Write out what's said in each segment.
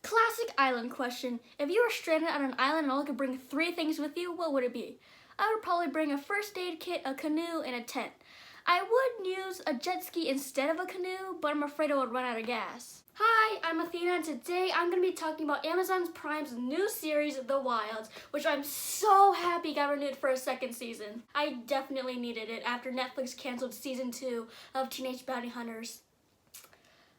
classic island question. If you were stranded on an island and only could bring 3 things with you, what would it be? I would probably bring a first aid kit, a canoe, and a tent. I would use a jet ski instead of a canoe, but I'm afraid I would run out of gas. Hi, I'm Athena, and today I'm going to be talking about Amazon Prime's new series, The Wilds, which I'm so happy got renewed for a 2nd season. I definitely needed it after Netflix canceled season 2 of Teenage Bounty Hunters.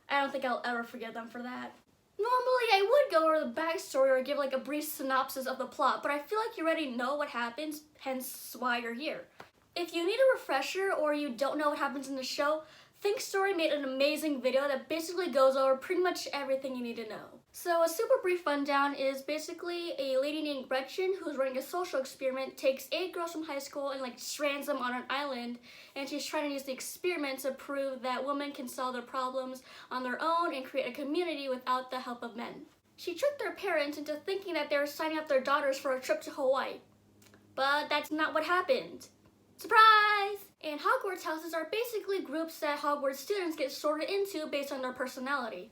I don't think I'll ever forgive them for that. Normally, I would go over the backstory or give like a brief synopsis of the plot, but I feel like you already know what happens, hence why you're here. If you need a refresher or you don't know what happens in the show, Think Story made an amazing video that basically goes over pretty much everything you need to know. So a super brief rundown is basically a lady named Gretchen who's running a social experiment, takes 8 girls from high school and strands them on an island, and she's trying to use the experiment to prove that women can solve their problems on their own and create a community without the help of men. She tricked their parents into thinking that they were signing up their daughters for a trip to Hawaii. But that's not what happened. Surprise! And Hogwarts Houses are basically groups that Hogwarts students get sorted into based on their personality.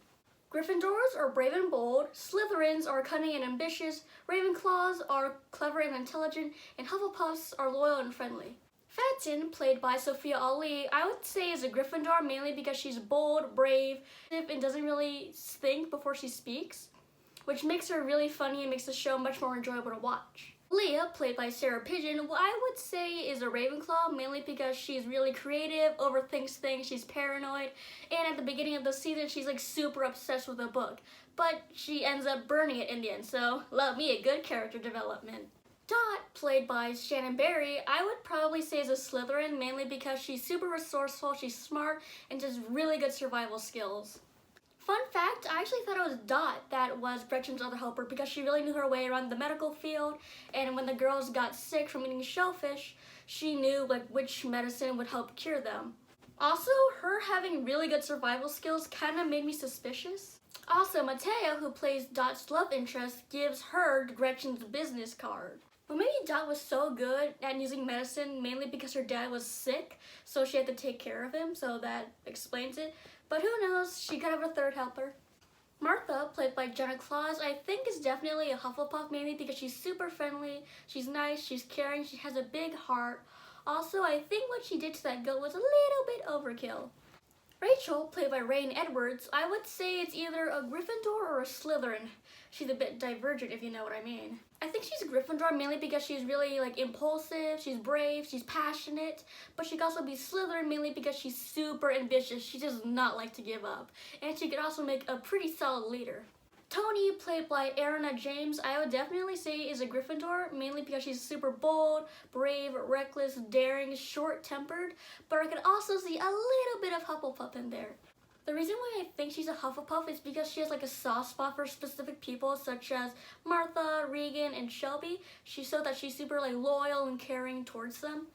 Gryffindors are brave and bold, Slytherins are cunning and ambitious, Ravenclaws are clever and intelligent, and Hufflepuffs are loyal and friendly. Fatin, played by Sophia Ali, I would say is a Gryffindor mainly because she's bold, brave, and doesn't really think before she speaks, which makes her really funny and makes the show much more enjoyable to watch. Leah, played by Sarah Pigeon, what I would say is a Ravenclaw, mainly because she's really creative, overthinks things, she's paranoid, and at the beginning of the season, she's super obsessed with a book. But she ends up burning it in the end, so love me a good character development. Dot, played by Shannon Barry, I would probably say is a Slytherin, mainly because she's super resourceful, she's smart, and just really good survival skills. Fun fact, I actually thought it was Dot that was Gretchen's other helper because she really knew her way around the medical field, and when the girls got sick from eating shellfish, she knew which medicine would help cure them. Also, her having really good survival skills kind of made me suspicious. Also, Mateo, who plays Dot's love interest, gives her Gretchen's business card. But maybe Dot was so good at using medicine mainly because her dad was sick, so she had to take care of him, so that explains it. But who knows, she could have a 3rd helper. Martha, played by Jenna Claus, I think is definitely a Hufflepuff mainly because she's super friendly, she's nice, she's caring, she has a big heart. Also, I think what she did to that goat was a little bit overkill. Rachel, played by Rain Edwards, I would say it's either a Gryffindor or a Slytherin. She's a bit divergent if you know what I mean. I think she's a Gryffindor mainly because she's really impulsive, she's brave, she's passionate, but she could also be Slytherin mainly because she's super ambitious. She does not like to give up, and she could also make a pretty solid leader. Tony, played by Erina James, I would definitely say is a Gryffindor, mainly because she's super bold, brave, reckless, daring, short-tempered, but I could also see a little bit of Hufflepuff in there. The reason why I think she's a Hufflepuff is because she has a soft spot for specific people such as Martha, Regan, and Shelby. She showed that she's super loyal and caring towards them.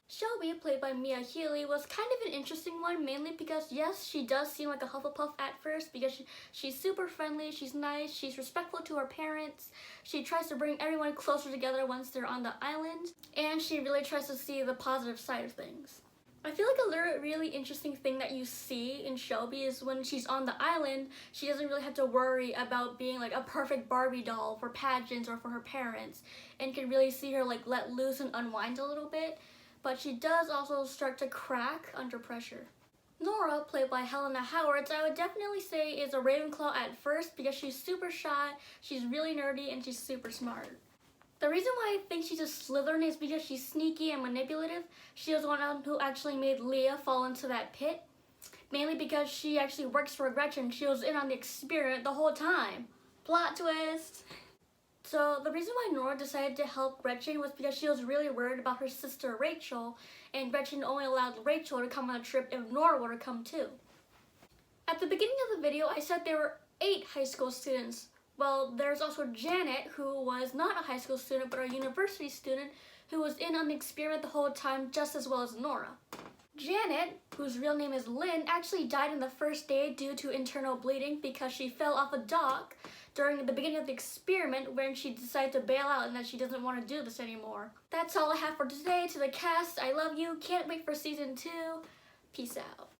Shelby, played by Mia Healy, was kind of an interesting one, mainly because, yes, she does seem like a Hufflepuff at first because she's super friendly, she's nice, she's respectful to her parents, she tries to bring everyone closer together once they're on the island, and she really tries to see the positive side of things. I feel like a really interesting thing that you see in Shelby is when she's on the island, she doesn't really have to worry about being a perfect Barbie doll for pageants or for her parents, and can really see her let loose and unwind a little bit. But she does also start to crack under pressure. Nora, played by Helena Howard, I would definitely say is a Ravenclaw at first because she's super shy, she's really nerdy, and she's super smart. The reason why I think she's a Slytherin is because she's sneaky and manipulative. She was the one who actually made Leah fall into that pit, mainly because she actually works for Gretchen. She was in on the experiment the whole time. Plot twist! So the reason why Nora decided to help Gretchen was because she was really worried about her sister Rachel, and Gretchen only allowed Rachel to come on a trip if Nora were to come too. At the beginning of the video, I said there were 8 high school students. Well, there's also Janet, who was not a high school student but a university student who was in on the experiment the whole time just as well as Nora. Janet, whose real name is Lynn, actually died in the first day due to internal bleeding because she fell off a dock during the beginning of the experiment when she decided to bail out and that she doesn't want to do this anymore. That's all I have for today. To the cast, I love you. Can't wait for season 2. Peace out.